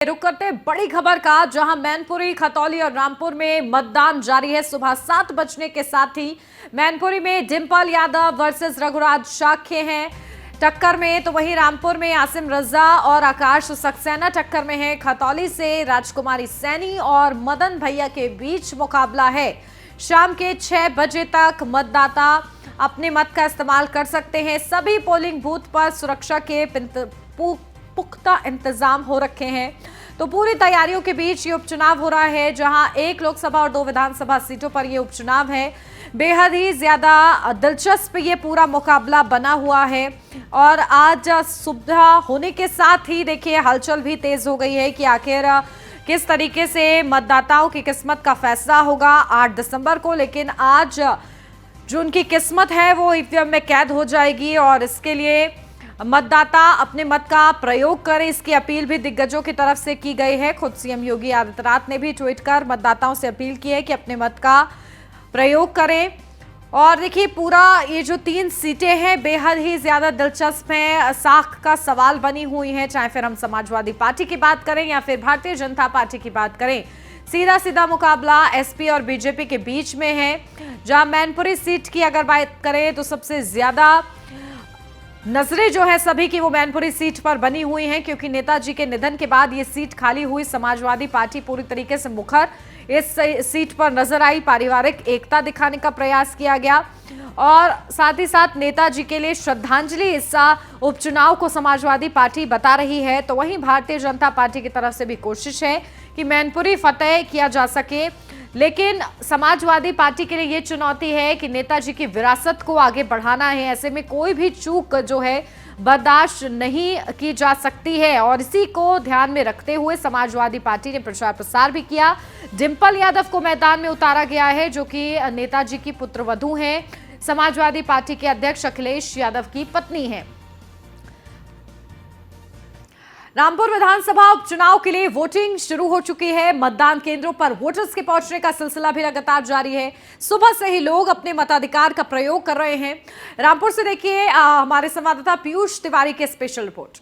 रुक करते बड़ी खबर का, जहां मैनपुरी, खतौली और रामपुर में मतदान जारी है। सुबह 7 बजने के साथ ही मैनपुरी में डिंपल यादव वर्सेस रघुराज शाक्य हैं टक्कर में, तो वहीं रामपुर में आसिम रजा और आकाश सक्सेना टक्कर में है। खतौली से राजकुमारी सैनी और मदन भैया के बीच मुकाबला है। शाम के 6 बजे तक मतदाता अपने मत का इस्तेमाल कर सकते हैं। सभी पोलिंग बूथ पर सुरक्षा के पुख्ता इंतजाम हो रखे हैं। तो पूरी तैयारियों के बीच ये उपचुनाव हो रहा है, जहां 1 लोकसभा और 2 विधानसभा सीटों पर ये उपचुनाव है। बेहद ही ज्यादा दिलचस्प ये पूरा मुकाबला बना हुआ है। और आज सुबह होने के साथ ही देखिए हलचल भी तेज हो गई है कि आखिर किस तरीके से मतदाताओं की किस्मत का फैसला होगा 8 दिसंबर को। लेकिन आज जो उनकी किस्मत है वो ईवीएम में कैद हो जाएगी और इसके लिए मतदाता अपने मत का प्रयोग करें, इसकी अपील भी दिग्गजों की तरफ से की गई है। खुद सीएम योगी आदित्यनाथ ने भी ट्वीट कर मतदाताओं से अपील की है कि अपने मत का प्रयोग करें। और देखिए पूरा ये जो 3 सीटें हैं बेहद ही ज्यादा दिलचस्प हैं, साख का सवाल बनी हुई हैं, चाहे फिर हम समाजवादी पार्टी की बात करें या फिर भारतीय जनता पार्टी की बात करें। सीधा मुकाबला एसपी और बीजेपी के बीच में है। जहां मैनपुरी सीट की अगर बात करें तो सबसे ज्यादा नजरें जो है सभी की वो मैनपुरी सीट पर बनी हुई हैं, क्योंकि नेताजी के निधन के बाद ये सीट खाली हुई। समाजवादी पार्टी पूरी तरीके से मुखर इस सीट पर नजर आई। पारिवारिक एकता दिखाने का प्रयास किया गया और साथ ही साथ नेताजी के लिए श्रद्धांजलि इस उपचुनाव को समाजवादी पार्टी बता रही है। तो वहीं भारतीय जनता पार्टी की तरफ से भी कोशिश है कि मैनपुरी फतेह किया जा सके। लेकिन समाजवादी पार्टी के लिए ये चुनौती है कि नेताजी की विरासत को आगे बढ़ाना है। ऐसे में कोई भी चूक जो है बर्दाश्त नहीं की जा सकती है और इसी को ध्यान में रखते हुए समाजवादी पार्टी ने प्रचार प्रसार भी किया। डिंपल यादव को मैदान में उतारा गया है, जो कि नेताजी की पुत्रवधू हैं, समाजवादी पार्टी के अध्यक्ष अखिलेश यादव की पत्नी हैं। रामपुर विधानसभा उपचुनाव के लिए वोटिंग शुरू हो चुकी है। मतदान केंद्रों पर वोटर्स के पहुंचने का सिलसिला भी लगातार जारी है। सुबह से ही लोग अपने मताधिकार का प्रयोग कर रहे हैं। रामपुर से देखिए हमारे संवाददाता पीयूष तिवारी की स्पेशल रिपोर्ट।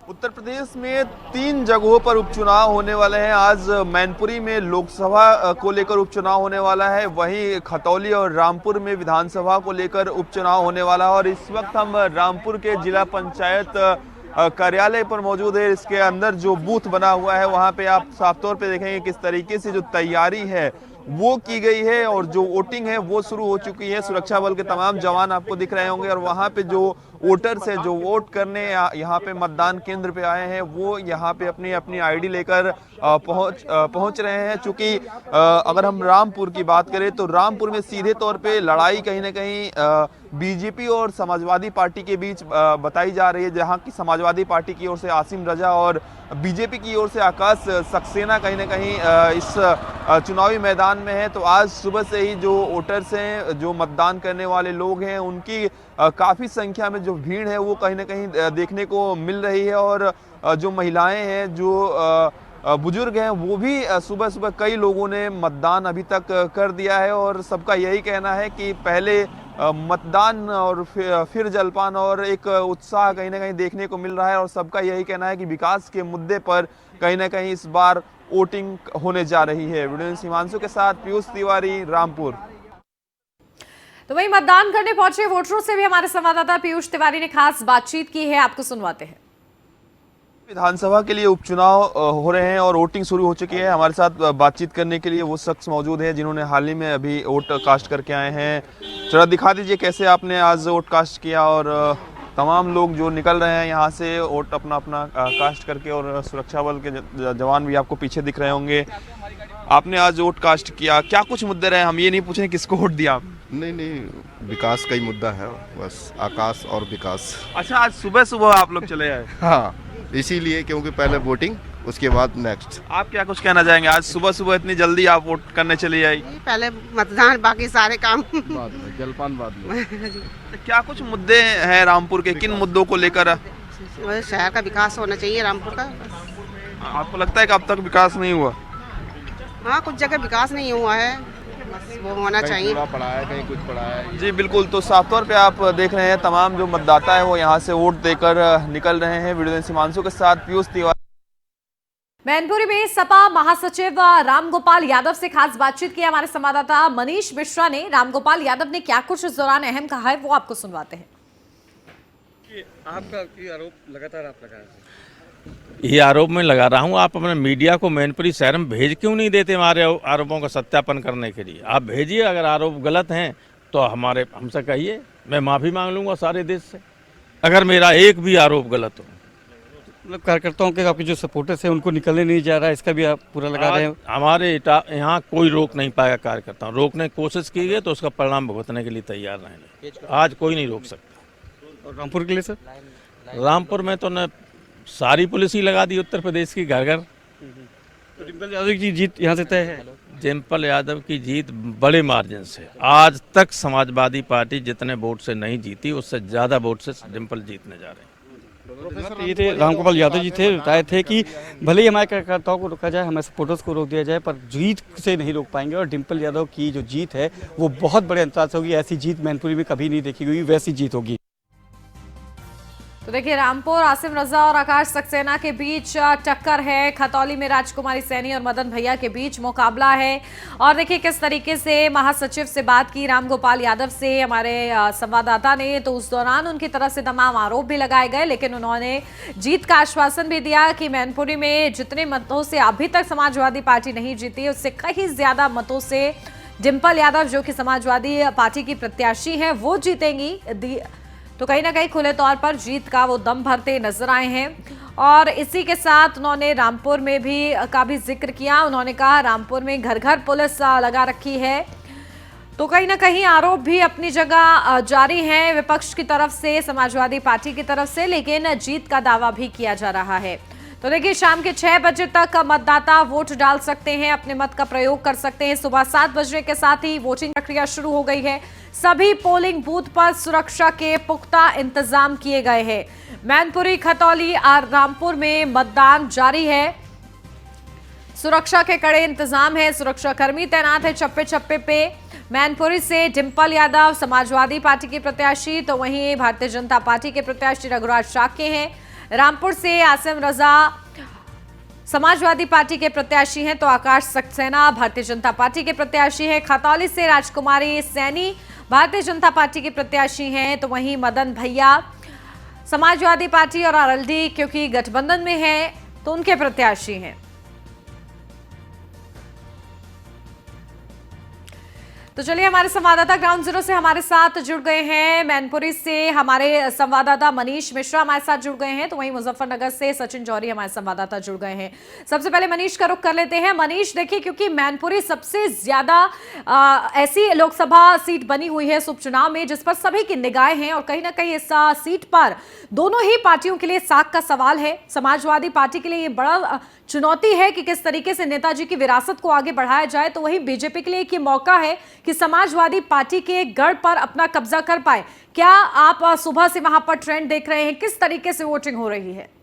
उत्तर प्रदेश में 3 जगहों पर उपचुनाव होने वाले हैं। आज मैनपुरी में लोकसभा को लेकर उपचुनाव होने वाला है, वहीं खतौली और रामपुर में विधानसभा को लेकर उपचुनाव होने वाला है। और इस वक्त हम रामपुर के जिला पंचायत कार्यालय पर मौजूद है। इसके अंदर जो बूथ बना हुआ है वहां पे आप साफ तौर पे देखेंगे किस तरीके से जो तैयारी है वो की गई है और जो वोटिंग है वो शुरू हो चुकी है। सुरक्षा बल के तमाम जवान आपको दिख रहे होंगे और वहां पे जो वोटर्स है जो वोट करने यहाँ पे मतदान केंद्र पे आए हैं वो यहाँ पे अपनी अपनी आईडी लेकर पहुंच रहे हैं। चूंकि अगर हम रामपुर की बात करें तो रामपुर में सीधे तौर पे लड़ाई कहीं ना कहीं बीजेपी और समाजवादी पार्टी के बीच बताई जा रही है, जहां की समाजवादी पार्टी की ओर से आसिम रजा और बीजेपी की ओर से आकाश सक्सेना कहीं ना कहीं इस चुनावी मैदान में है। तो आज सुबह से ही जो वोटर्स हैं, जो मतदान करने वाले लोग हैं, उनकी काफ़ी संख्या में जो भीड़ है वो कहीं ना कहीं देखने को मिल रही है। और जो महिलाएं हैं, जो बुजुर्ग हैं, वो भी सुबह सुबह कई लोगों ने मतदान अभी तक कर दिया है। और सबका यही कहना है कि पहले मतदान और फिर जलपान और एक उत्साह कहीं ना कहीं देखने को मिल रहा है। और सबका यही कहना है कि विकास के मुद्दे पर कहीं ना कहीं इस बार वोटिंग होने जा रही है। वीडियो हिमांशु के साथ पीयूष तिवारी, रामपुर। तो वही मतदान करने पहुंचे वोटरों से भी हमारे संवाददाता पीयूष तिवारी ने खास बातचीत की है, आपको सुनवाते हैं। विधानसभा के लिए उपचुनाव हो रहे हैं और वोटिंग शुरू हो चुकी है। हमारे साथ बातचीत करने के लिए वो शख्स मौजूद है जिन्होंने हाल ही में अभी वोट कास्ट करके आए हैं। जरा दिखा दीजिए कैसे आपने आज वोट कास्ट किया। और तमाम लोग जो निकल रहे हैं यहाँ से वोट अपना कास्ट करके, और सुरक्षा बल के जवान भी आपको पीछे दिख रहे होंगे। आपने आज वोट कास्ट किया, क्या कुछ मुद्दे रहे? हम ये नहीं पूछे किसको वोट दिया आप? नहीं, विकास का ही मुद्दा है, बस आकाश और विकास। अच्छा, आज सुबह सुबह आप लोग चले आए? हाँ, इसीलिए, क्योंकि पहले वोटिंग उसके बाद नेक्स्ट। आप क्या कुछ कहना चाहेंगे? आज सुबह सुबह इतनी जल्दी आप वोट करने चली आई? पहले मतदान, बाकी सारे काम बाद में, जलपान बाद में। क्या कुछ मुद्दे हैं रामपुर के, किन मुद्दों को लेकर? शहर का विकास होना चाहिए रामपुर का। आपको लगता है कि अब तक विकास नहीं हुआ? हाँ, कुछ जगह विकास नहीं हुआ है, बस वो होना चाहिए। पड़ा है, कहीं कुछ पड़ा है। जी बिल्कुल। तो साफ तौर पे आप देख रहे हैं तमाम जो मतदाता है वो यहाँ से वोट देकर निकल रहे हैं। वीडियो हिमांशु के साथ पीयूष तिवारी। मैनपुरी में सपा महासचिव रामगोपाल यादव से खास बातचीत की हमारे संवाददाता मनीष मिश्रा ने। रामगोपाल यादव ने क्या कुछ इस दौरान अहम कहा है वो आपको सुनवाते हैं। आपका आरोप लगातार आप लगा रहे हैं। ये आरोप मैं लगा रहा हूँ, आप अपने मीडिया को मैनपुरी शहर में भेज क्यों नहीं देते हमारे आरोपों का सत्यापन करने के लिए? आप भेजिए, अगर आरोप गलत हैं तो हमसे कहिए, मैं माफ़ी मांग लूँगा सारे देश से, अगर मेरा एक भी आरोप गलत हो। मतलब कार्यकर्ताओं के आपके जो सपोर्टर्स हैं उनको निकलने नहीं जा रहा है, इसका भी आप पूरा लगा रहे हैं। हमारे यहाँ कोई रोक नहीं पाएगा कार्यकर्ताओं, रोकने की कोशिश की गई तो उसका परिणाम भुगतने के लिए तैयार रहेंगे। आज कोई नहीं रोक सकता। और रामपुर के लिए सर? रामपुर में तो न सारी पुलिस ही लगा दी उत्तर प्रदेश की, घर घर। तो डिम्पल यादव की जीत यहाँ से तय है? डिम्पल यादव की जीत बड़े मार्जिन से, आज तक समाजवादी पार्टी जितने वोट से नहीं जीती उससे ज़्यादा वोट से डिम्पल जीतने जा रहे हैं। प्रोफेसर ये थे रामगोपाल यादव जी थे, बताए थे कि भले ही हमारे कार्यकर्ताओं को रोका जाए, हमारे सपोर्टर्स को रोक दिया जाए, पर जीत से नहीं रोक पाएंगे। और डिम्पल यादव की जो जीत है वो बहुत बड़े अंतराल से होगी। ऐसी जीत मैनपुरी में कभी नहीं देखी गई, वैसी जीत होगी। तो देखिए, रामपुर आसिम रजा और आकाश सक्सेना के बीच टक्कर है। खतौली में राजकुमारी सैनी और मदन भैया के बीच मुकाबला है। और देखिए किस तरीके से महासचिव से बात की रामगोपाल यादव से हमारे संवाददाता ने, तो उस दौरान उनकी तरफ से तमाम आरोप भी लगाए गए, लेकिन उन्होंने जीत का आश्वासन भी दिया कि मैनपुरी में जितने मतों से अभी तक समाजवादी पार्टी नहीं जीती उससे कहीं ज्यादा मतों से डिम्पल यादव जो कि समाजवादी पार्टी की प्रत्याशी हैं वो जीतेंगी। तो कहीं ना कहीं खुले तौर पर जीत का वो दम भरते नजर आए हैं। और इसी के साथ उन्होंने रामपुर में भी का भी जिक्र किया। उन्होंने कहा रामपुर में घर घर पुलिस लगा रखी है। तो कहीं ना कहीं आरोप भी अपनी जगह जारी हैं विपक्ष की तरफ से, समाजवादी पार्टी की तरफ से, लेकिन जीत का दावा भी किया जा रहा है। तो देखिए, शाम के 6 बजे तक मतदाता वोट डाल सकते हैं, अपने मत का प्रयोग कर सकते हैं। सुबह 7 बजने के साथ ही वोटिंग प्रक्रिया शुरू हो गई है। सभी पोलिंग बूथ पर सुरक्षा के पुख्ता इंतजाम किए गए हैं। मैनपुरी, खतौली और रामपुर में मतदान जारी है। सुरक्षा के कड़े इंतजाम है, सुरक्षा कर्मी तैनात है चप्पे चप्पे पे। मैनपुरी से डिम्पल यादव समाजवादी पार्टी के प्रत्याशी, तो वहीं भारतीय जनता पार्टी के प्रत्याशी रघुराज शाक्य हैं। रामपुर से आसिम रजा समाजवादी पार्टी के प्रत्याशी हैं, तो आकाश सक्सेना भारतीय जनता पार्टी के प्रत्याशी हैं। खतौली से राजकुमारी सैनी भारतीय जनता पार्टी के प्रत्याशी हैं, तो वहीं मदन भैया समाजवादी पार्टी और आरएलडी क्योंकि गठबंधन में है तो उनके प्रत्याशी हैं। तो चलिए, हमारे संवाददाता ग्राउंड जीरो से हमारे साथ जुड़ गए हैं। मैनपुरी से हमारे संवाददाता मनीष मिश्रा हमारे साथ जुड़ गए हैं, तो वहीं मुजफ्फरनगर से सचिन जौहरी हमारे संवाददाता जुड़ गए हैं। सबसे पहले मनीष का रुख कर लेते हैं। मनीष, देखिए क्योंकि मैनपुरी सबसे ज्यादा ऐसी लोकसभा सीट बनी हुई है इस उपचुनाव में जिस पर सभी की निगाहें हैं, और कहीं ना कहीं इस सीट पर दोनों ही पार्टियों के लिए साख का सवाल है। समाजवादी पार्टी के लिए ये बड़ा चुनौती है कि किस तरीके से नेताजी की विरासत को आगे बढ़ाया जाए, तो वहीं बीजेपी के लिए एक ये मौका है कि समाजवादी पार्टी के गढ़ पर अपना कब्जा कर पाए। क्या आप सुबह से वहां पर ट्रेंड देख रहे हैं, किस तरीके से वोटिंग हो रही है?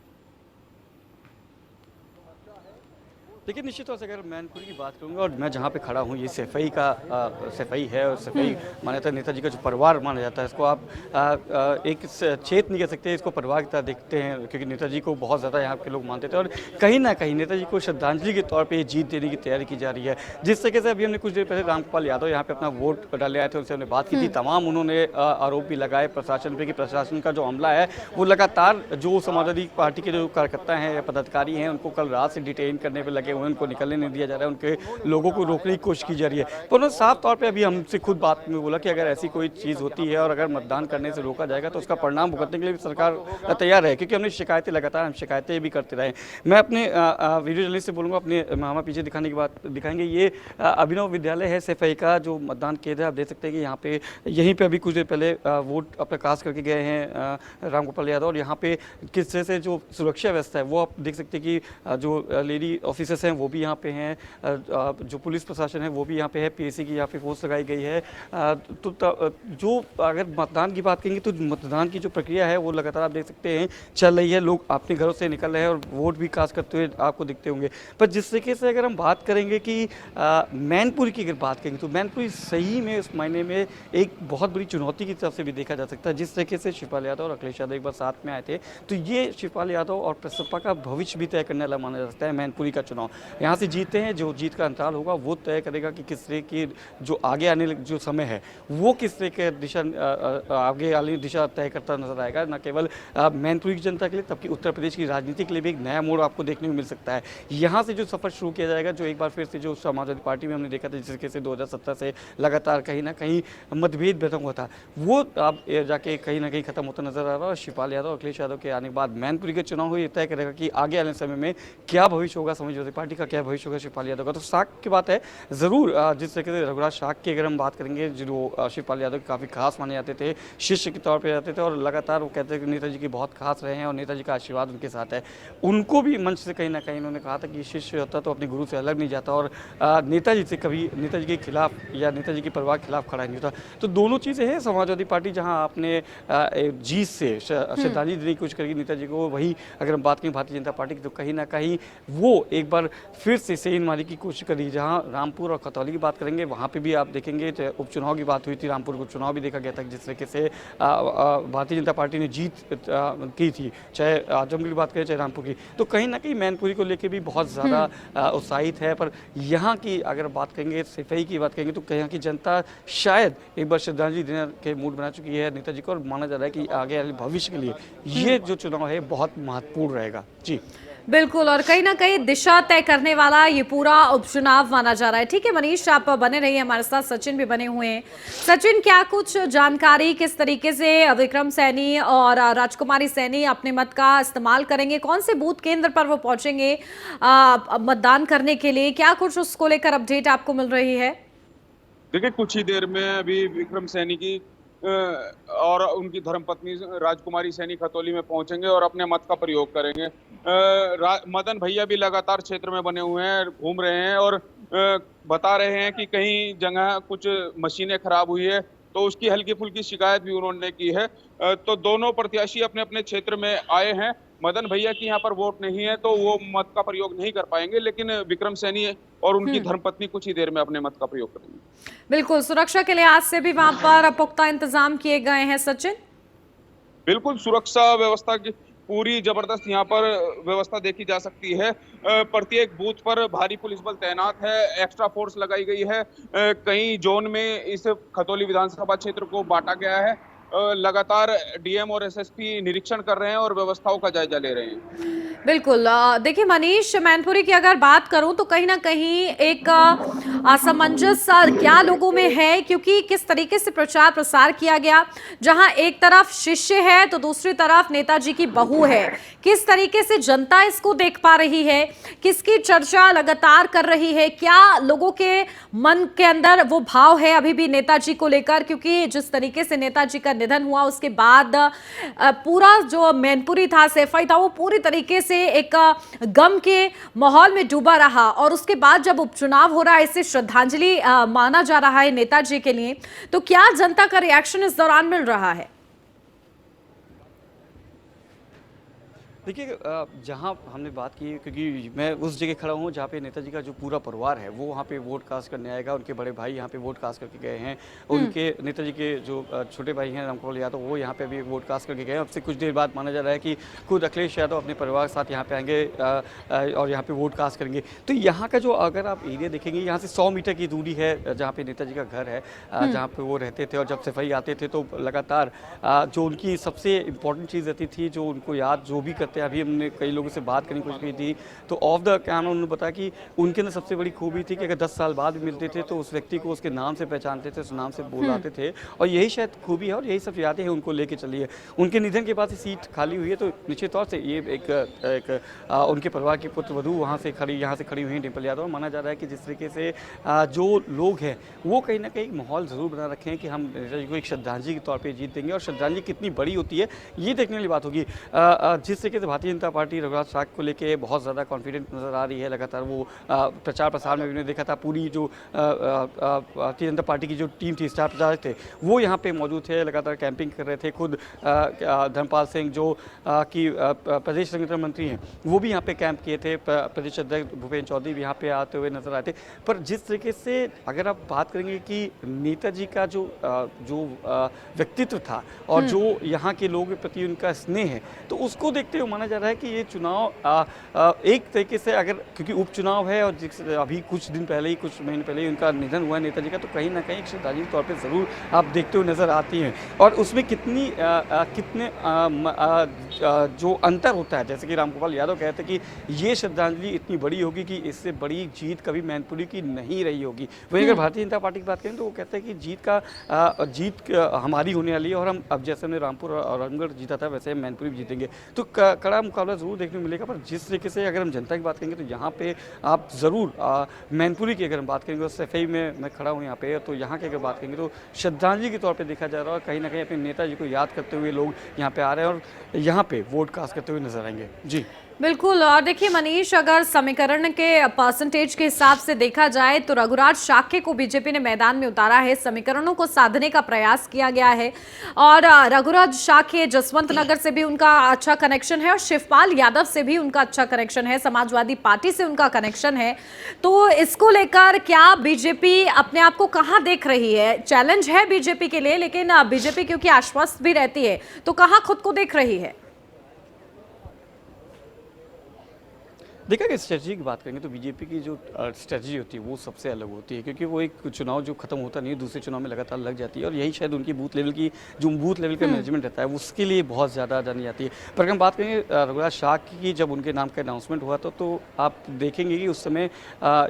देखिए, निश्चित तौर से अगर मैनपुरी की बात करूंगा और मैं जहां पे खड़ा हूं, ये सैफई का सैफई है, और सैफई मान्यता नेताजी का जो परिवार माना जाता है, इसको आप एक क्षेत्र नहीं कह सकते, इसको परिवार की तरह देखते हैं, क्योंकि नेताजी को बहुत ज़्यादा यहाँ के लोग मानते थे। और कहीं ना कहीं नेताजी को श्रद्धांजलि के तौर पर ये जीत देने की तैयारी की जा रही है। जिस तरीके से अभी हमने कुछ देर पहले रामगोपाल यादव यहाँ पे अपना वोट डाले आए थे, उनसे हमने बात की थी। तमाम उन्होंने आरोप भी लगाए प्रशासन पे कि प्रशासन का जो अमला है वो लगातार जो समाजवादी पार्टी के जो कार्यकर्ता हैं या पदाधिकारी हैं उनको कल रात से डिटेन करने पर लगे हुए, उनको निकलने नहीं दिया जा रहा है, उनके लोगों को रोकने की कोशिश की जा रही है। तो उन्होंने साफ तौर पे अभी हमसे खुद बात में बोला कि अगर ऐसी कोई चीज़ होती है और अगर मतदान करने से रोका जाएगा तो उसका परिणाम भुगतने के लिए भी सरकार तैयार है, क्योंकि हमने शिकायतें लगातार हम शिकायतें भी करते रहे। मैं अपने वीडियो जर्नलिस्ट से बोलूँगा, अपने मामा पीछे दिखाने की बात दिखाएंगे। ये अभिनव विद्यालय है सैफई का, जो मतदान केंद्र है। आप देख सकते हैं कि यहाँ पे यहीं पे अभी कुछ देर पहले वोट अपना कास्ट करके गए हैं रामगोपाल यादव, और यहाँ पे किस तरह से जो सुरक्षा व्यवस्था है वो आप देख सकते हैं कि जो लेडी ऑफिसर्स हैं वो भी यहाँ पे हैं, जो पुलिस प्रशासन है वो भी यहाँ पे है, पीएसी की यहाँ पे फोर्स लगाई गई है। जो अगर मतदान की बात करेंगे तो मतदान की जो प्रक्रिया है वो लगातार आप देख सकते हैं चल रही है। लोग अपने घरों से निकल रहे हैं और वोट भी कास्ट करते हुए आपको दिखते होंगे। पर जिस तरीके से अगर हम बात करेंगे कि मैनपुरी की अगर बात करेंगे तो मैनपुरी सही में उस मायने में एक बहुत बड़ी चुनौती की तरफ से भी देखा जा सकता है। जिस तरीके से शिवपाल यादव और अखिलेश यादव एक बार साथ में आए थे तो ये शिवपाल यादव और प्रसपा का भविष्य भी तय करने वाला माना जा सकता है। मैनपुरी का चुनाव यहाँ से जीते हैं, जो जीत का अंतराल होगा वो तय करेगा कि किस तरह की जो आगे आने जो समय है वो किस तरह के दिशा आगे वाली दिशा तय करता नजर आएगा, न केवल मैनपुरी की जनता के लिए तबकि उत्तर प्रदेश की राजनीति के लिए भी एक नया मोड़ आपको देखने को मिल सकता है। यहाँ से जो सफर शुरू किया जाएगा, जो एक बार फिर से जो समाजवादी पार्टी में हमने देखा था जिस तरीके से 2017 से लगातार कहीं ना कहीं मतभेद पैदा हुआ था, वो अब जाके कहीं ना कहीं खत्म होता नजर आ रहा है। और शिवपाल यादव अखिलेश यादव के आने के बाद मैनपुरी के चुनाव हुए तय करेगा कि आगे आने समय में क्या भविष्य होगा समाजवादी पार्टी का, क्या भविष्य होगा शिवपाल यादव का। तो शाख की बात है ज़रूर, जिस तरीके से रघुराज शाख की अगर हम बात करेंगे जो शिवपाल यादव काफ़ी खास माने जाते थे, शिष्य के तौर पर जाते थे और लगातार वो कहते थे कि नेताजी की बहुत खास रहे हैं और नेताजी का आशीर्वाद उनके साथ है। उनको भी मंच से कहीं ना कहीं उन्होंने कहा था कि शिष्य होता तो अपने गुरु से अलग नहीं जाता और नेताजी से कभी नेताजी के खिलाफ या नेताजी के परिवार के खिलाफ खड़ा नहीं होता। तो दोनों चीज़ें हैं। समाजवादी पार्टी जहां आपने जीत से श्रद्धांजलि देने की कोशिश करेगी नेताजी को, वही अगर हम बात करें भारतीय जनता पार्टी की तो कहीं ना कहीं वो एक बार फिर से सेन मारने की कोशिश करेगी। जहाँ रामपुर और खतौली की बात करेंगे वहाँ पर भी आप देखेंगे उपचुनाव की बात हुई थी, रामपुर उपचुनाव भी देखा गया था जिस तरीके से भारतीय जनता पार्टी ने जीत की थी, चाहे आजमगढ़ की बात करें चाहे रामपुर की। तो कहीं ना कहीं मैनपुरी को लेकर भी बहुत ज़्यादा उत्साहित है। पर यहाँ की अगर बात करेंगे सफाई की बात करेंगे तो यहाँ की जनता शायद एक बार श्रद्धांजलि देने के मूड बना चुकी है नेताजी को और माना जा रहा है कि आगे वाले भविष्य के लिए ये जो चुनाव है बहुत महत्वपूर्ण रहेगा। जी बिल्कुल, और कहीं ना कहीं दिशा तय करने वाला ये पूरा उपचुनाव माना जा रहा है। ठीक है मनीष, आप बने रहिए हमारे साथ, सचिन भी बने हुए हैं। सचिन, क्या कुछ जानकारी किस तरीके से विक्रम सैनी और राजकुमारी सैनी अपने मत का इस्तेमाल करेंगे, कौन से बूथ केंद्र पर वो पहुंचेंगे मतदान करने के लिए, क्या कुछ उसको लेकर अपडेट आपको मिल रही है? देखिए, कुछ ही देर में अभी विक्रम सैनी की और उनकी धर्मपत्नी राजकुमारी सैनी खतौली में पहुंचेंगे और अपने मत का प्रयोग करेंगे। मदन भैया भी लगातार क्षेत्र में बने हुए हैं, घूम रहे हैं और बता रहे हैं कि कहीं जगह कुछ मशीनें खराब हुई है तो उसकी हल्की फुल्की शिकायत भी उन्होंने की है। तो दोनों प्रत्याशी अपने अपने क्षेत्र में आए हैं। मदन भैया की यहाँ पर वोट नहीं है तो वो मत का प्रयोग नहीं कर पाएंगे, लेकिन विक्रम सैनी और उनकी धर्मपत्नी कुछ ही देर में अपने मत का प्रयोग करेंगे। बिल्कुल, सुरक्षा के लिहाज से भी वहां पर पुख्ता इंतजाम किए गए हैं सचिन? बिल्कुल, सुरक्षा व्यवस्था की पूरी जबरदस्त यहाँ पर व्यवस्था देखी जा सकती है। प्रत्येक बूथ पर भारी पुलिस बल तैनात है, एक्स्ट्रा फोर्स लगाई गई है। कई जोन में इस खतौली विधानसभा क्षेत्र को बांटा गया है। लगातार डीएम और एसएसपी निरीक्षण कर रहे हैं और व्यवस्थाओं का जायजा ले रहे हैं। बिल्कुल, देखिए मनीष, मैनपुरी की अगर बात करूं तो कहीं ना कहीं एक असमंजस क्या लोगों में है, क्योंकि किस तरीके से प्रचार प्रसार किया गया, जहां एक तरफ शिष्य है तो दूसरी तरफ नेताजी की बहू है। किस तरीके से जनता इसको देख पा रही है, किसकी चर्चा लगातार कर रही है, क्या लोगों के मन के अंदर वो भाव है अभी भी नेताजी को लेकर? क्योंकि जिस तरीके से नेताजी का निधन हुआ उसके बाद पूरा जो मैनपुरी था, सैफई था, वो पूरी तरीके से एक गम के माहौल में डूबा रहा और उसके बाद जब उपचुनाव हो रहा है इसे श्रद्धांजलि माना जा रहा है नेताजी के लिए, तो क्या जनता का रिएक्शन इस दौरान मिल रहा है? देखिए, जहाँ हमने बात की, क्योंकि मैं उस जगह खड़ा हूँ जहाँ पे नेताजी का जो पूरा परिवार है वो वहाँ पे वोट कास्ट करने आएगा। उनके बड़े भाई यहाँ पे वोट कास्ट करके गए हैं, उनके नेताजी के जो छोटे भाई हैं रामकुमार यादव वो यहाँ पे भी वोट कास्ट करके गए हैं। अब से कुछ देर बाद माना जा रहा है कि खुद अखिलेश यादव अपने परिवार के साथ यहाँ पे आएंगे और यहाँ पे वोट कास्ट करेंगे। तो यहाँ का जो अगर आप एरिया देखेंगे, यहाँ से 100 मीटर की दूरी है जहाँ पे नेताजी का घर है, जहाँ पे वो रहते थे। और जब सफाई आते थे तो लगातार जो उनकी सबसे इम्पोर्टेंट चीज़ रहती थी, जो उनको याद जो भी करते, अभी हमने कई लोगों से बात करने की कोशिश की थी तो ऑफ द कैमरा उन्होंने बताया कि उनके अंदर सबसे बड़ी खूबी थी कि अगर 10 साल बाद भी मिलते थे तो उस व्यक्ति को उसके नाम से पहचानते थे, उस नाम से बुलाते थे। और यही शायद खूबी है और यही सब यादें हैं उनको लेके चलिए। उनके निधन के बाद सीट खाली हुई है तो निश्चित तौर से ये एक उनके परिवार की पुत्र वधू यहाँ से खड़ी हुई हैं डिम्पल यादव। माना जा रहा है कि जिस तरीके से जो लोग हैं वो कहीं ना कहीं माहौल ज़रूर बना रखे हैं कि हम नेताजी को एक श्रद्धांजलि के तौर पर जीत देंगे। और श्रद्धांजलि कितनी बड़ी होती है ये देखने वाली बात होगी। जिस तरीके से भारतीय जनता पार्टी रघुराज शाख को लेके बहुत ज़्यादा कॉन्फिडेंट नज़र आ रही है। लगातार वो प्रचार प्रसार में भी देखा था, पूरी जो भारतीय जनता पार्टी की जो टीम थी, स्टार प्रचारक थे, वो यहाँ पे मौजूद थे, लगातार कैंपिंग कर रहे थे। खुद धर्मपाल सिंह जो कि प्रदेश संगठन मंत्री हैं, वो भी यहाँ पे कैंप किए थे। प्रदेश अध्यक्ष भूपेन्द्र चौधरी भी यहाँ पे आते हुए नजर आए थे। पर जिस तरीके से अगर आप बात करेंगे कि नेताजी का जो व्यक्तित्व था और जो यहाँ के लोगों के प्रति उनका स्नेह है, तो उसको देखते हुए माना जा रहा है कि ये चुनाव एक तरीके से, अगर क्योंकि उपचुनाव है और अभी कुछ दिन पहले ही, कुछ महीने पहले ही उनका निधन हुआ है नेताजी का, तो कहीं ना कहीं श्रद्धांजलि के तौर पर ज़रूर आप देखते हुए नजर आती हैं। और उसमें कितने जो अंतर होता है, जैसे कि रामगोपाल यादव कहते हैं कि ये श्रद्धांजलि इतनी बड़ी होगी कि इससे बड़ी जीत कभी मैनपुरी की नहीं रही होगी। वहीं अगर भारतीय जनता पार्टी की बात करें तो वो कहते हैं कि जीत हमारी होने वाली है, और हम अब जैसे हमने रामपुर और रामगढ़ जीता था वैसे हम मैनपुरी भी जीतेंगे। तो कड़ा मुकाबला जरूर देखने को मिलेगा। पर जिस तरीके से अगर हम जनता की बात करेंगे तो यहाँ पे आप ज़रूर मैनपुरी की अगर हम बात करेंगे, सफाई में मैं खड़ा हूँ यहाँ पे, तो यहाँ की अगर बात करेंगे तो श्रद्धांजलि के तौर पर देखा जा रहा है। कहीं ना कहीं अपने नेताजी को याद करते हुए लोग यहाँ पे आ रहे हैं और यहाँ पे वोट कास्ट करते हुए नजर आएंगे। जी बिल्कुल। और देखिए मनीष, अगर समीकरण के परसेंटेज के हिसाब से देखा जाए तो रघुराज शाक्य को बीजेपी ने मैदान में उतारा है, समीकरणों को साधने का प्रयास किया गया है। और रघुराज शाक्य जसवंत नगर से भी उनका अच्छा कनेक्शन है और शिवपाल यादव से भी उनका अच्छा कनेक्शन है, समाजवादी पार्टी से उनका कनेक्शन है। तो इसको लेकर क्या बीजेपी अपने आप को कहाँ देख रही है? चैलेंज है बीजेपी के लिए, लेकिन बीजेपी क्योंकि आश्वस्त भी रहती है, तो कहाँ खुद को देख रही है? देखा कि स्ट्रेटजी की बात करेंगे तो बीजेपी की जो स्ट्रेटजी होती है वो सबसे अलग होती है, क्योंकि वो एक चुनाव जो खत्म होता नहीं है, दूसरे चुनाव में लगातार लग जाती है। और यही शायद उनकी बूथ लेवल का मैनेजमेंट रहता है, उसके लिए बहुत ज़्यादा जानी जाती है। पर अगर हम बात करेंगे रघुराज शाख की, जब उनके नाम का अनाउंसमेंट हुआ था तो आप देखेंगे कि उस समय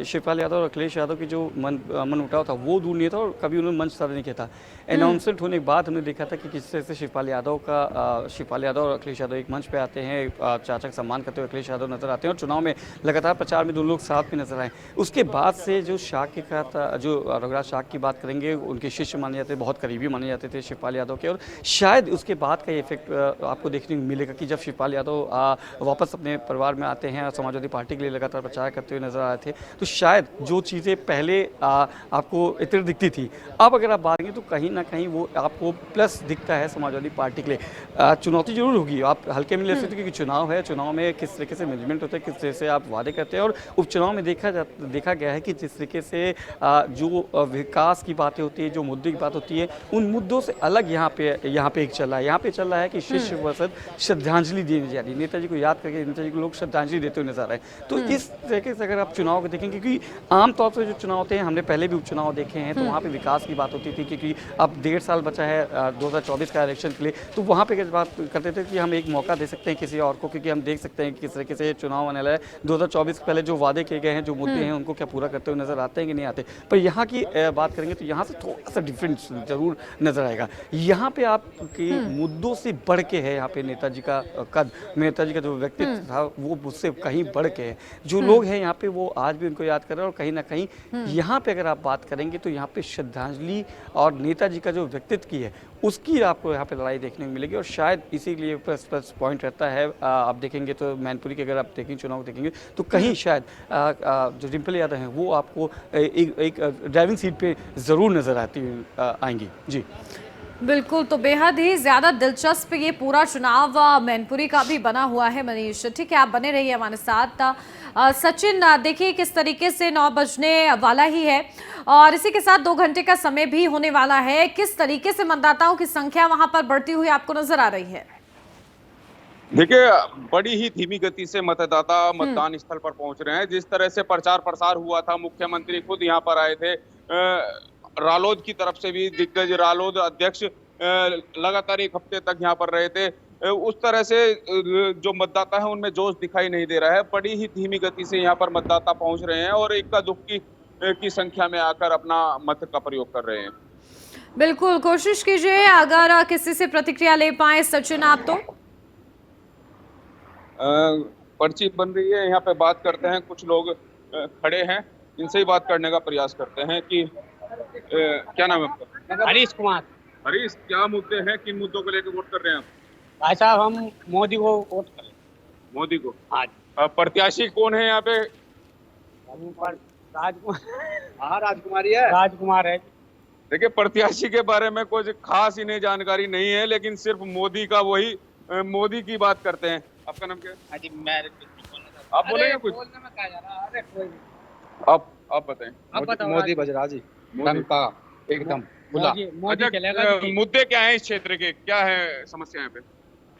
शिवपाल यादव और अखिलेश यादव की जो मन उठाव था वो दूर नहीं था और कभी उन्होंने मंच साधा नहीं किया था। अनाउंसमेंट होने के बाद हमने देखा था कि किस तरह से शिवपाल यादव और अखिलेश यादव एक मंच पे आते हैं, चाचा का सम्मान करते हुए अखिलेश यादव नजर आते हैं और चुनाव में लगातार प्रचार में दोनों लोग साथ में नजर आए। उसके बाद से जो शाक्य का था, जो रघुराज शाख की बात करेंगे, उनके शिष्य माने जाते, बहुत करीबी माने जाते थे शिवपाल यादव के, और शायद उसके बाद का इफेक्ट आपको देखने को मिलेगा कि जब शिवपाल यादव वापस अपने परिवार में आते हैं और समाजवादी पार्टी के लिए लगातार प्रचार करते हुए नजर आए थे, तो शायद जो चीज़ें पहले आपको इतर दिखती थी, अब अगर आप बात करें तो कहीं ना कहीं वो आपको प्लस दिखता है समाजवादी पार्टी के लिए। चुनौती जरूर होगी, आप हल्के में ले सकते क्योंकि चुनाव है, चुनाव में किस तरीके से मैनेजमेंट होता है, किस तरह से आप वादे करते हैं। और उपचुनाव में देखा गया है कि जिस तरीके से जो विकास की बातें होती है, जो मुद्दे की बात होती है, उन मुद्दों से अलग यहाँ पे एक चल रहा है कि शिष्य वर्षद श्रद्धांजलि देने जा रही है, नेताजी को याद करके नेताजी को लोग श्रद्धांजलि देते हुए नजर आ रहे हैं। तो इस तरीके से अगर आप चुनाव को देखेंगे, क्योंकि आमतौर पर जो चुनाव होते हैं, हमने पहले भी उपचुनाव देखे हैं, तो वहाँ पे विकास की बात होती थी, क्योंकि अब 1.5 साल बचा है 2024 का इलेक्शन के लिए, तो वहाँ पे बात करते थे कि हम एक मौका दे सकते हैं किसी और को, क्योंकि हम देख सकते हैं कि किस तरीके से चुनाव आने वाला है। 2024 पहले जो वादे किए गए हैं, जो मुद्दे हैं, उनको क्या पूरा करते हुए नजर आते हैं कि नहीं आते। पर यहाँ की बात करेंगे तो यहाँ से थोड़ा सा डिफरेंस जरूर नजर आएगा। यहाँ पे आपके मुद्दों से बढ़ के है, यहाँ पे नेताजी का कद, नेताजी का जो व्यक्तित्व था वो उससे कहीं बढ़ के है। जो लोग हैं यहाँ पे वो आज भी उनको याद कर रहे हैं, और कहीं ना कहीं यहाँ पे अगर आप बात करेंगे तो यहाँ पे श्रद्धांजलि और नेताजी का जो व्यक्तित्व की है उसकी आपको यहाँ पे लड़ाई देखने को मिलेगी। और शायद इसीलिए प्लस पॉइंट रहता है। आप देखेंगे तो मैनपुरी के अगर आप देखेंगे, चुनाव देखेंगे तो कहीं शायद जो डिम्पल यादव हैं वो आपको एक ड्राइविंग सीट पे ज़रूर नज़र आएंगी। जी बिल्कुल। तो बेहद ही ज्यादा दिलचस्प ये पूरा चुनाव मैनपुरी का भी बना हुआ है मनीष। ठीक है, आप बने रहिए हमारे साथ। सचिन, देखिए किस तरीके से 9 बजने वाला ही है और इसी के साथ 2 घंटे का समय भी होने वाला है। किस तरीके से मतदाताओं की संख्या वहां पर बढ़ती हुई आपको नजर आ रही है? देखिए, बड़ी ही धीमी गति से मतदाता मतदान स्थल पर पहुंच रहे हैं। जिस तरह से प्रचार प्रसार हुआ था, मुख्यमंत्री खुद यहाँ पर आए थे, रालोद की तरफ से भी दिग्गज रालोद अध्यक्ष लगातार 1 हफ्ते तक यहाँ पर रहे थे। उस तरह से जो मतदाता है उनमें जोश दिखाई नहीं दे रहा है। बड़ी ही धीमी गति से यहाँ पर मतदाता पहुंच रहे हैं और इक्का दुक्की की संख्या में आकर अपना मत का प्रयोग कर रहे हैं। बिल्कुल, कोशिश कीजिए अगर किसी से प्रतिक्रिया ले पाए सचिन आप तो। पर्ची बन रही है, यहाँ पे बात करते हैं। कुछ लोग खड़े हैं, इनसे ही बात करने का प्रयास करते हैं कि क्या नाम है आपका? हरीश कुमार। हरीश, क्या मुद्दे हैं, किन मुद्दों को लेकर वोट कर रहे हैं आप? भाई साहब, हम मोदी को वोट करें। मोदी को। हाँ प्रत्याशी कौन है यहाँ पे? राजकुमारी है, राजकुमार है। देखिए, प्रत्याशी के बारे में कुछ खास इन्हें जानकारी नहीं है, लेकिन सिर्फ मोदी का वही मोदी की बात करते हैं। आपका नाम क्या है? अजी मैं आप बोलेंगे कुछ? बोलने में क्या जा रहा है? अरे कोई आप बताएं। आप बताओ। मोदी बजराज जी मोदी। का एकदम खुला। मोदी चलेगा अच्छा, मुद्दे क्या हैं इस क्षेत्र के, क्या है समस्या यहाँ पे?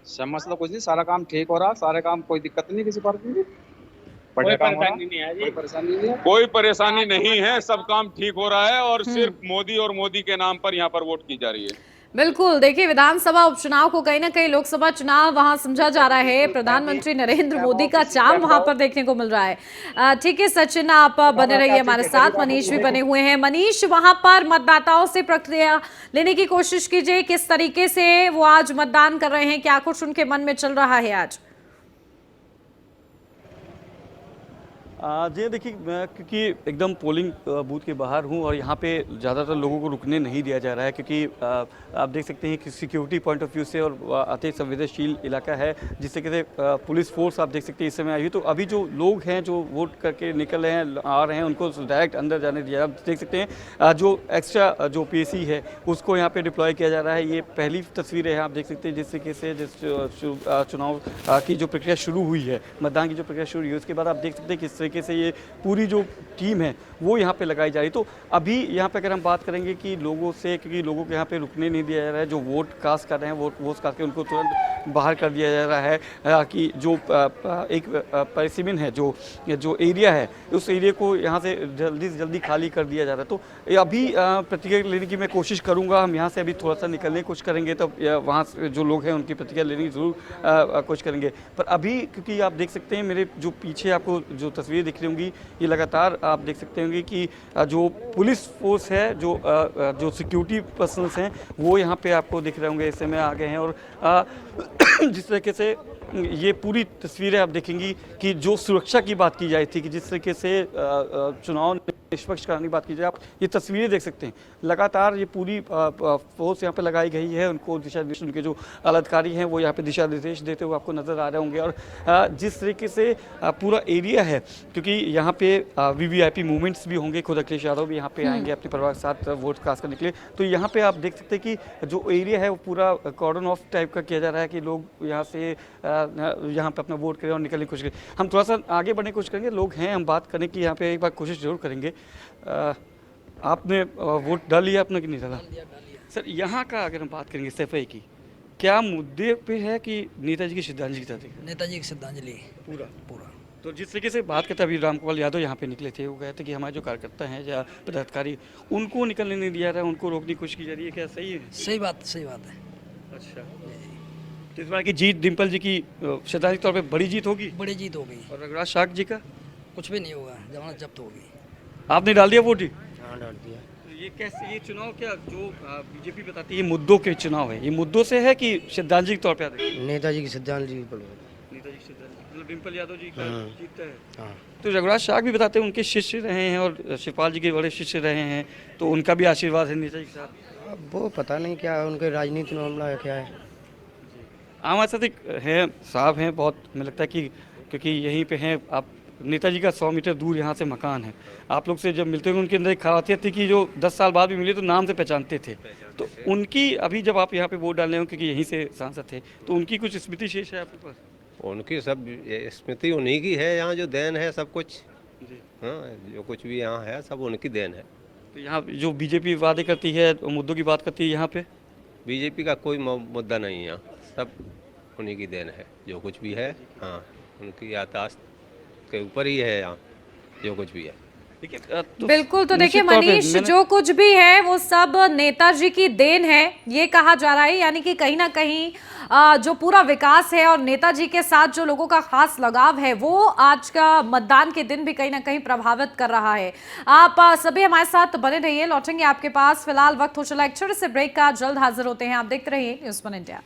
समस्या कुछ नहीं, सारा काम ठीक हो रहा, सारे काम, कोई दिक्कत नहीं किसी पार्टी में। कोई बढ़िया काम हो रहा, परेशानी नहीं है जी। कोई परेशानी नहीं है। कोई परेशानी नहीं है, सब काम ठीक हो रहा है और सिर्फ मोदी और मोदी के नाम पर यहाँ पर वोट की जा रही है। बिल्कुल, देखिए विधानसभा उपचुनाव को कहीं ना कहीं लोकसभा चुनाव वहां समझा जा रहा है। प्रधानमंत्री नरेंद्र मोदी का चाम वहां पर देखने को मिल रहा है। ठीक है सचिन, आप बने रहिए हमारे साथ। मनीष भी बने हुए हैं। मनीष, वहां पर मतदाताओं से प्रतिक्रिया लेने की कोशिश कीजिए, किस तरीके से वो आज मतदान कर रहे हैं, क्या कुछ उनके मन में चल रहा है आज? जी देखिए, मैं क्योंकि एकदम पोलिंग बूथ के बाहर हूँ और यहाँ पे ज़्यादातर लोगों को रुकने नहीं दिया जा रहा है, क्योंकि आप देख सकते हैं कि सिक्योरिटी पॉइंट ऑफ व्यू से और अति संवेदनशील इलाका है, जिससे कि पुलिस फोर्स आप देख सकते हैं इस समय आई हुई। तो अभी जो लोग हैं जो वोट करके निकल रहे हैं, आ रहे हैं, उनको डायरेक्ट अंदर जाने दिया। आप देख सकते हैं जो एक्स्ट्रा जो पीएसी है उसको यहाँ पर डिप्लॉय किया जा रहा है। ये पहली तस्वीर है, आप देख सकते हैं जिस तरीके से चुनाव की जो प्रक्रिया शुरू हुई है, मतदान की जो प्रक्रिया शुरू हुई है, उसके बाद आप देख सकते हैं किस तरीके से ये पूरी जो टीम है वो यहाँ पे लगाई जा रही। तो अभी यहाँ पे अगर हम बात करेंगे कि लोगों से, क्योंकि लोगों को यहाँ पे रुकने नहीं दिया जा रहा है, जो वोट कास्ट कर रहे हैं वोट कास्ट के उनको तुरंत बाहर कर दिया जा रहा है, कि जो एक पैसिमिन है, जो एरिया है, उस एरिया को यहाँ से जल्दी से जल्दी खाली कर दिया जा रहा है। तो अभी प्रतिक्रिया लेने की मैं कोशिश करूँगा। हम यहाँ से अभी थोड़ा सा निकलने की कोशिश करेंगे, तो वहाँ से जो लोग हैं उनकी प्रतिक्रिया लेने की ज़रूर कोशिश करेंगे। पर अभी क्योंकि आप देख सकते हैं मेरे जो पीछे आपको जो तस्वीर दिख रही होंगी, ये लगातार आप देख सकते होंगे कि जो पुलिस फोर्स है, जो सिक्योरिटी पर्सनल्स हैं, वो यहाँ पे आपको दिख रहे होंगे, इस समय आ गए हैं। और जिस तरीके से ये पूरी तस्वीरें आप देखेंगी कि जो सुरक्षा की बात की जाए थी, कि जिस तरीके से चुनाव निष्पक्ष कराने की बात की जाए, आप ये तस्वीरें देख सकते हैं। लगातार ये पूरी फोर्स यहाँ पे लगाई गई है, उनको दिशा निर्देश, उनके जो अधिकारी हैं वो यहाँ पे दिशा निर्देश देते हुए आपको नज़र आ रहे होंगे। और जिस तरीके से पूरा एरिया है, क्योंकि यहाँ पे वीवीआईपी मूवमेंट्स भी होंगे, खुद अखिलेश यादव भी यहाँ पे आएंगे अपने परिवार के साथ वोट कास्ट करने के लिए। तो यहाँ पे आप देख सकते हैं कि जो एरिया है वो पूरा कॉर्डन ऑफ टाइप का किया जा रहा है, कि लोग यहाँ से यहाँ पे अपना वोट करें और निकलने की कोशिश करें। हम थोड़ा सा आगे बढ़ने की कोशिश करेंगे, लोग हैं, हम बात करने की यहाँ पे एक बार कोशिश जरूर करेंगे। आपने वोट डाल लिया आपने कि नहीं डाला? सर, यहाँ का अगर हम बात करेंगे सफाई की, क्या मुद्दे पे है कि नेताजी की श्रद्धांजलि की तरह? नेताजी की श्रद्धांजलि पूरा। तो जिस तरीके से बात करते अभी रामकुमार यादव यहाँ पे निकले थे, वो कहते कि हमारे जो कार्यकर्ता हैं या पदाधिकारी, उनको निकलने नहीं दिया रहा है, उनको रोकने की कोशिश की जा रही है, क्या सही है? सही बात है। अच्छा, तो इस बार की जीत डिम्पल जी की श्रद्धांजलि तौर पे बड़ी जीत होगी? बड़ी जीत होगी। और रघुराज शाह जी का कुछ भी नहीं होगा, जमानत जब्त होगी। आपने डाल दिया वोट? हाँ, डाल दिया। तो ये कैसे, ये चुनाव क्या जो बीजेपी बताती है मुद्दों के चुनाव है, ये मुद्दों से है कि श्रद्धांजलि के तौर पे आते हैं? नेताजी की श्रद्धांजलि। नेताजी की श्रद्धांजलि, मतलब डिम्पल यादव जी का जीतता है। हाँ। तो रघुराज शाह भी बताते हैं उनके शिष्य रहे हैं और शिवपाल जी के बड़े शिष्य रहे हैं, तो उनका भी आशीर्वाद है नेताजी के साथ। अब वो पता नहीं क्या उनके राजनीति मामला है, क्या है। हमारे साथ एक है साहब हैं, बहुत मुझे लगता है कि क्योंकि यहीं पे हैं आप, नेताजी का 100 मीटर दूर यहाँ से मकान है। आप लोग से जब मिलते होंगे, उनके अंदर एक खासियत थी कि जो 10 साल बाद भी मिले तो नाम से पहचानते थे। तो उनकी अभी जब आप यहाँ पे वोट डालने हो, क्योंकि यहीं से सांसद थे, तो उनकी कुछ स्मृति शेष है आपके पास? उनकी सब स्मृति उन्हीं की है, यहाँ जो देन है सब कुछ। हाँ, जो कुछ भी यहाँ है सब उनकी देन है। तो यहाँ जो बीजेपी वादे करती है, मुद्दों की बात करती है, यहाँ पे बीजेपी का कोई मुद्दा नहीं है, यहाँ सब उन्हीं की देन है, जो कुछ भी है। हाँ, उनकी याददाश्त के ऊपर ही है यहाँ जो कुछ भी है। बिल्कुल। तो देखिए मनीष, जो कुछ भी है वो सब नेताजी की देन है, ये कहा जा रहा है। यानी कि कहीं ना कहीं जो पूरा विकास है और नेताजी के साथ जो लोगों का खास लगाव है, वो आज का मतदान के दिन भी कहीं ना कहीं प्रभावित कर रहा है। आप सभी हमारे साथ बने रहिए, लौटेंगे आपके पास। फिलहाल वक्त हो चला एक छोटे से ब्रेक का, जल्द हाजिर होते हैं। आप देखते रहिए न्यूज़ 1 इंडिया।